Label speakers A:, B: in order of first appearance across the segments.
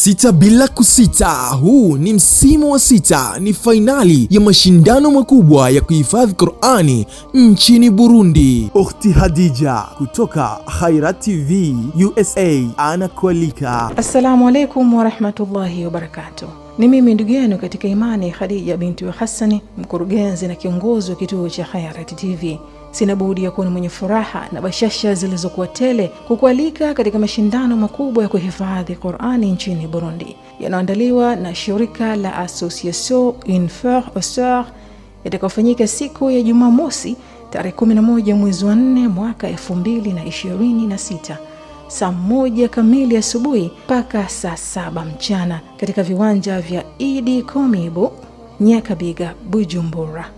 A: Sita bila kusita, huu ni msimu wa sita, ni fainali ya mashindano makubwa ya kuhifadhi Qur'ani nchini Burundi. Ukhti Hadija kutoka Khairat TV USA anakualika.
B: Assalamu alaikum wa rahmatullahi wa barakatuh. Ni mimi ndugu yenu katika imani Khadija binti Hassani, mkurugenzi na kiongozi wa kituo cha Khairat TV. Sina budi ya kuwa mwenye furaha na bashasha zilizokuwa tele kukualika katika mashindano makubwa ya kuhifadhi Qur'ani nchini Burundi yanayoandaliwa na shirika la Association Une Frère aux Sœurs, yatakayofanyika siku ya Jumamosi tarehe 11 mwezi wa 4 mwaka 2026 saa 1 kamili asubuhi mpaka saa 7 mchana katika viwanja vya Idi Komibo, Nyakabiga, Bujumbura.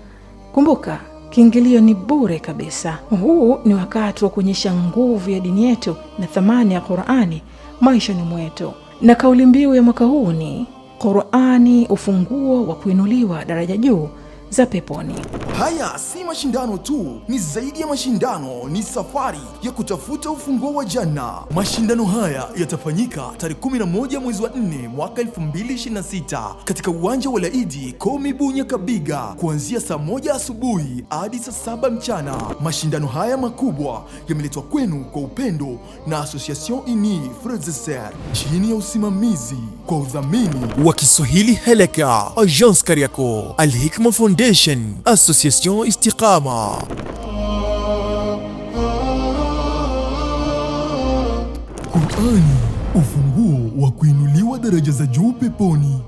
B: Kumbuka, kiingilio ni bure kabisa. Huu ni wakati wa kuonyesha nguvu ya dini yetu na thamani ya Qur'ani maishani mwetu. Na kauli mbiu ya mwaka huu ni Qur'ani, ufunguo wa kuinuliwa daraja juu za peponi.
A: Haya si mashindano tu, ni zaidi ya mashindano, ni safari ya kutafuta ufunguo wa janna. Mashindano haya yatafanyika tarehe 11 mwezi wa 4 mwaka 2026 katika uwanja wa Idi Komibu, Nyakabiga, kuanzia saa 1 asubuhi hadi saa 7 mchana. Mashindano haya makubwa yameletwa kwenu kwa upendo na Association Une Frères et Sœurs chini ya usimamizi kwa udhamini wa Kiswahili Heleka, Agence Kariako, Al Hikma Foundation, Association Istiqama. Qur'ani, ufunguo wa kuinuliwa daraja za juu peponi.